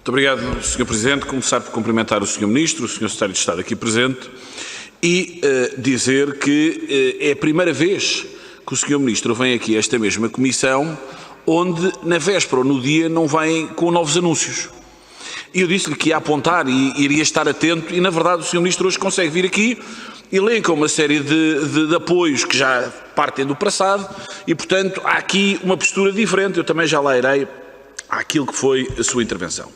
Muito obrigado, Sr. Presidente. Começar por cumprimentar o Sr. Ministro, o Sr. Secretário de Estado aqui presente e dizer que é a primeira vez que o Sr. Ministro vem aqui a esta mesma comissão onde, na véspera ou no dia, não vem com novos anúncios. E eu disse-lhe que ia apontar e iria estar atento e, na verdade, o Sr. Ministro hoje consegue vir aqui, elenca uma série de apoios que já partem do passado e, portanto, há aqui uma postura diferente. Eu também já lá irei àquilo que foi a sua intervenção.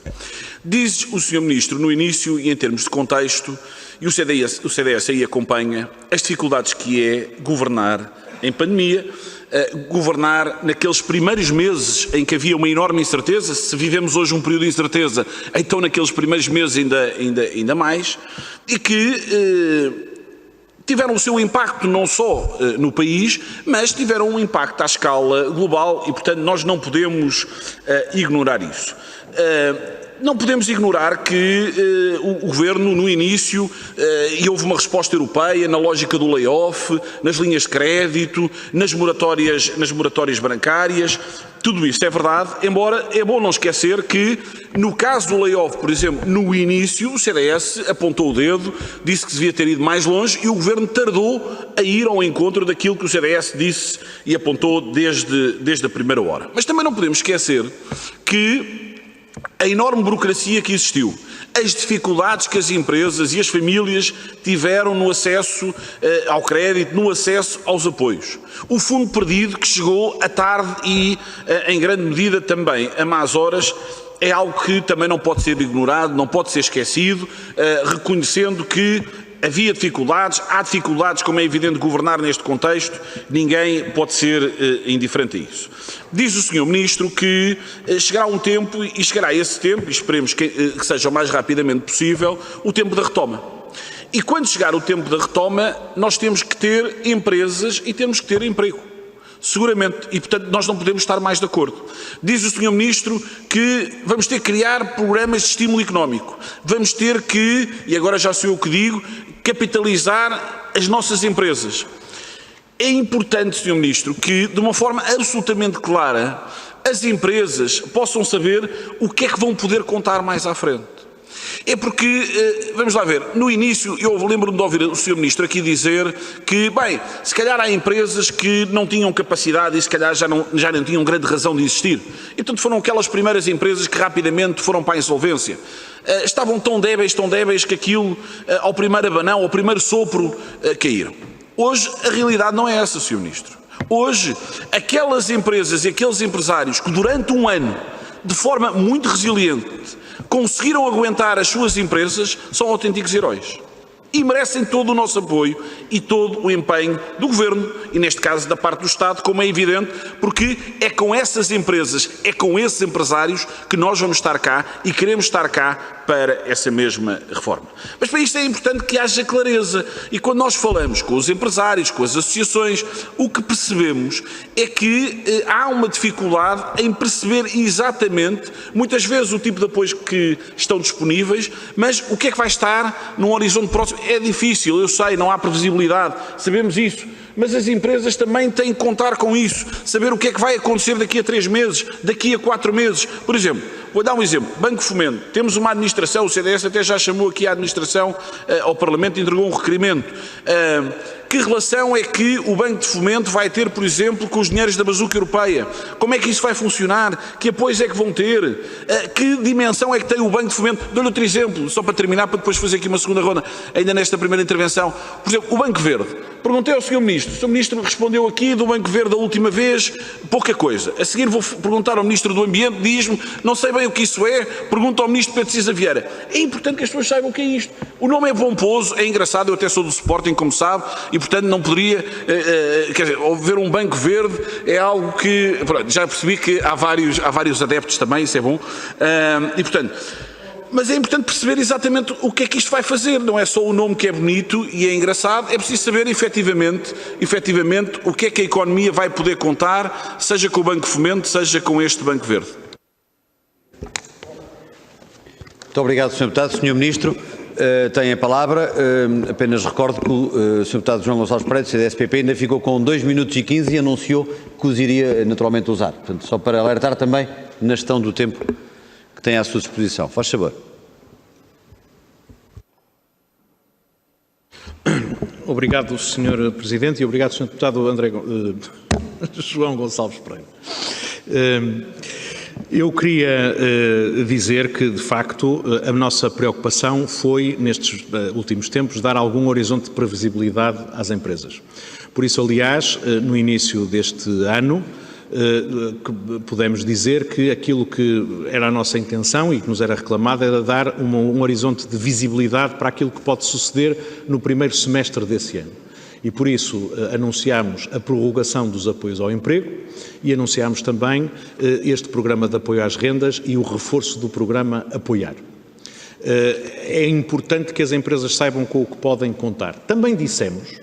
Diz o Sr. Ministro no início e em termos de contexto, e o CDS aí acompanha, as dificuldades que é governar em pandemia, governar naqueles primeiros meses em que havia uma enorme incerteza. Se vivemos hoje um período de incerteza, então naqueles primeiros meses ainda mais, e que tiveram o seu impacto não só no país, mas tiveram um impacto à escala global e, portanto, nós não podemos ignorar isso. Não podemos ignorar que o Governo, no início, e houve uma resposta europeia na lógica do layoff, nas linhas de crédito, nas moratórias bancárias, tudo isso é verdade, embora é bom não esquecer que, no caso do layoff, por exemplo, no início, o CDS apontou o dedo, disse que devia ter ido mais longe e o Governo tardou a ir ao encontro daquilo que o CDS disse e apontou desde a primeira hora. Mas também não podemos esquecer que a enorme burocracia que existiu, as dificuldades que as empresas e as famílias tiveram no acesso ao crédito, no acesso aos apoios. O fundo perdido que chegou à tarde e, em grande medida, também a más horas, é algo que também não pode ser ignorado, não pode ser esquecido, reconhecendo que havia dificuldades, há dificuldades, como é evidente, governar neste contexto, ninguém pode ser indiferente a isso. Diz o Sr. Ministro que chegará um tempo, e chegará esse tempo, e esperemos que seja o mais rapidamente possível, o tempo da retoma. E quando chegar o tempo da retoma, nós temos que ter empresas e temos que ter emprego. Seguramente, e portanto nós não podemos estar mais de acordo. Diz o Sr. Ministro que vamos ter que criar programas de estímulo económico, vamos ter que, e agora já sou eu que digo, capitalizar as nossas empresas. É importante, Sr. Ministro, que de uma forma absolutamente clara as empresas possam saber o que é que vão poder contar mais à frente. É porque, vamos lá ver, no início eu lembro-me de ouvir o Sr. Ministro aqui dizer que, bem, se calhar há empresas que não tinham capacidade e se calhar já não tinham grande razão de existir. E, portanto, foram aquelas primeiras empresas que rapidamente foram para a insolvência. Estavam tão débeis que aquilo, ao primeiro abanão, ao primeiro sopro, caíram. Hoje a realidade não é essa, Sr. Ministro. Hoje, aquelas empresas e aqueles empresários que durante um ano, de forma muito resiliente, conseguiram aguentar as suas empresas, são autênticos heróis. E merecem todo o nosso apoio e todo o empenho do Governo, e neste caso da parte do Estado, como é evidente, porque é com essas empresas, é com esses empresários que nós vamos estar cá e queremos estar cá para essa mesma reforma. Mas para isto é importante que haja clareza, e quando nós falamos com os empresários, com as associações, o que percebemos é que há uma dificuldade em perceber exatamente, muitas vezes, o tipo de apoios que estão disponíveis, mas o que é que vai estar num horizonte próximo. É difícil, eu sei, não há previsibilidade, sabemos isso, mas as empresas também têm que contar com isso, saber o que é que vai acontecer daqui a 3 meses, daqui a 4 meses. Por exemplo, vou dar um exemplo, Banco Fomento, temos uma administração, o CDS até já chamou aqui a administração ao Parlamento e entregou um requerimento. Que relação é que o Banco de Fomento vai ter, por exemplo, com os dinheiros da bazuca europeia? Como é que isso vai funcionar? Que apoios é que vão ter? Que dimensão é que tem o Banco de Fomento? Dou-lhe outro exemplo, só para terminar, para depois fazer aqui uma segunda ronda, ainda nesta primeira intervenção. Por exemplo, o Banco Verde. Perguntei ao Sr. Ministro, o Sr. Ministro respondeu aqui do Banco Verde da última vez, pouca coisa. A seguir vou perguntar ao Ministro do Ambiente, diz-me, não sei bem o que isso é, pergunto ao Ministro Pedro Cisa Vieira. É importante que as pessoas saibam o que é isto. O nome é pomposo, é engraçado, eu até sou do Sporting, como sabe, e portanto não poderia, quer dizer, ver um Banco Verde é algo que, pronto, já percebi que há vários adeptos também, isso é bom, e portanto, mas é importante perceber exatamente o que é que isto vai fazer, não é só o nome que é bonito e é engraçado, é preciso saber efetivamente o que é que a economia vai poder contar, seja com o Banco Fomento, seja com este Banco Verde. Muito obrigado, Sr. Deputado. Sr. Ministro, tem a palavra. Apenas recordo que o Sr. Deputado João Gonçalves Pereira, do CDS-PP, ainda ficou com 2 minutos e 15 e anunciou que os iria naturalmente usar. Portanto, só para alertar também na gestão do tempo que tem à sua disposição. Faz favor. Obrigado, Sr. Presidente, e obrigado, Sr. Deputado João Gonçalves Pereira. Eu queria dizer que, de facto, a nossa preocupação foi, nestes últimos tempos, dar algum horizonte de previsibilidade às empresas. Por isso, aliás, no início deste ano, podemos dizer que aquilo que era a nossa intenção e que nos era reclamado era dar um horizonte de visibilidade para aquilo que pode suceder no primeiro semestre desse ano. E por isso anunciámos a prorrogação dos apoios ao emprego e anunciámos também este programa de apoio às rendas e o reforço do programa Apoiar. É importante que as empresas saibam com o que podem contar. Também dissemos,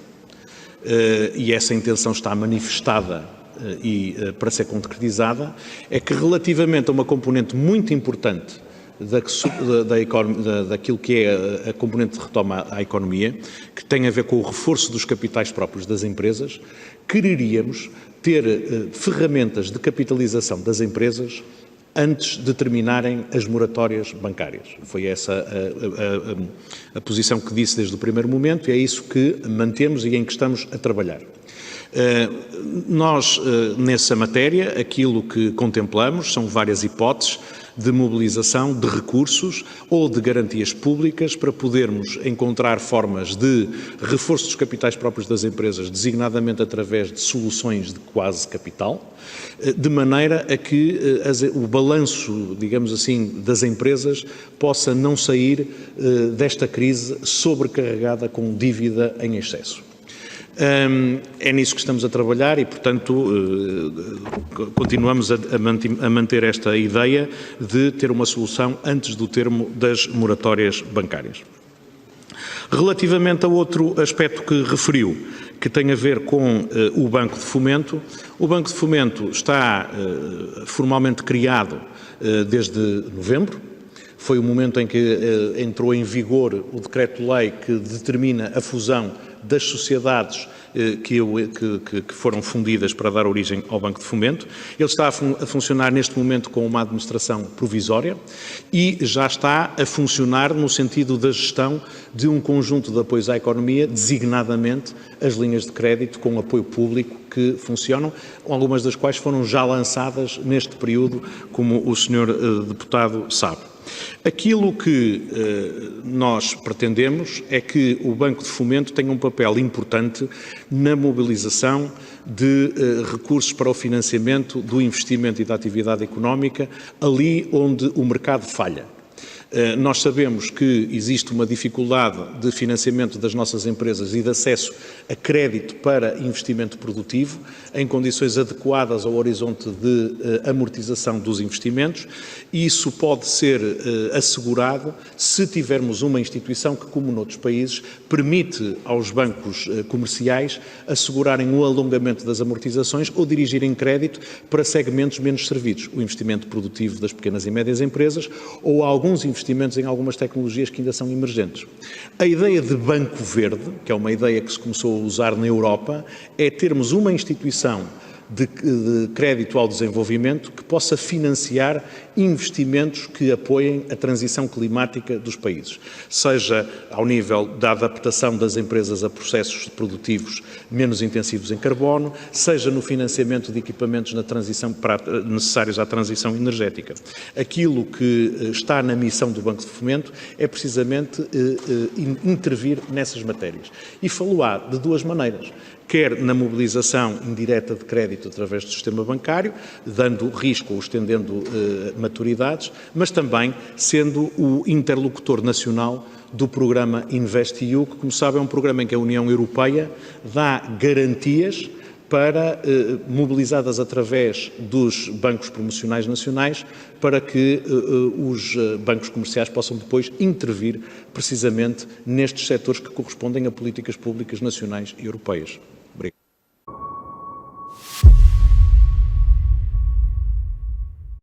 e essa intenção está manifestada e para ser concretizada, é que relativamente a uma componente muito importante daquilo que é a componente de retoma à economia, que tem a ver com o reforço dos capitais próprios das empresas, quereríamos ter ferramentas de capitalização das empresas antes de terminarem as moratórias bancárias. Foi essa a posição que disse desde o primeiro momento e é isso que mantemos e em que estamos a trabalhar. Nós, nessa matéria, aquilo que contemplamos são várias hipóteses de mobilização de recursos ou de garantias públicas para podermos encontrar formas de reforço dos capitais próprios das empresas, designadamente através de soluções de quase capital, de maneira a que o balanço, digamos assim, das empresas possa não sair desta crise sobrecarregada com dívida em excesso. É nisso que estamos a trabalhar e, portanto, continuamos a manter esta ideia de ter uma solução antes do termo das moratórias bancárias. Relativamente a outro aspecto que referiu, que tem a ver com o Banco de Fomento, o Banco de Fomento está formalmente criado desde novembro. Foi o momento em que entrou em vigor o decreto-lei que determina a fusão das sociedades que foram fundidas para dar origem ao Banco de Fomento. Ele está a funcionar neste momento com uma administração provisória e já está a funcionar no sentido da gestão de um conjunto de apoios à economia, designadamente as linhas de crédito com apoio público que funcionam, algumas das quais foram já lançadas neste período, como o Sr. Deputado sabe. Aquilo que nós pretendemos é que o Banco de Fomento tenha um papel importante na mobilização de recursos para o financiamento do investimento e da atividade económica ali onde o mercado falha. Nós sabemos que existe uma dificuldade de financiamento das nossas empresas e de acesso a crédito para investimento produtivo em condições adequadas ao horizonte de amortização dos investimentos e isso pode ser assegurado se tivermos uma instituição que, como noutros países, permite aos bancos comerciais assegurarem o alongamento das amortizações ou dirigirem crédito para segmentos menos servidos, o investimento produtivo das pequenas e médias empresas ou alguns investimentos em algumas tecnologias que ainda são emergentes. A ideia de Banco Verde, que é uma ideia que se começou a usar na Europa, é termos uma instituição de crédito ao desenvolvimento que possa financiar investimentos que apoiem a transição climática dos países, seja ao nível da adaptação das empresas a processos produtivos menos intensivos em carbono, seja no financiamento de equipamentos na transição necessários à transição energética. Aquilo que está na missão do Banco de Fomento é precisamente intervir nessas matérias. E falou-á de duas maneiras. Quer na mobilização indireta de crédito através do sistema bancário, dando risco ou estendendo maturidades, mas também sendo o interlocutor nacional do programa InvestEU, que, como sabem, é um programa em que a União Europeia dá garantias para, mobilizadas através dos bancos promocionais nacionais, para que os bancos comerciais possam depois intervir precisamente nestes setores que correspondem a políticas públicas nacionais e europeias.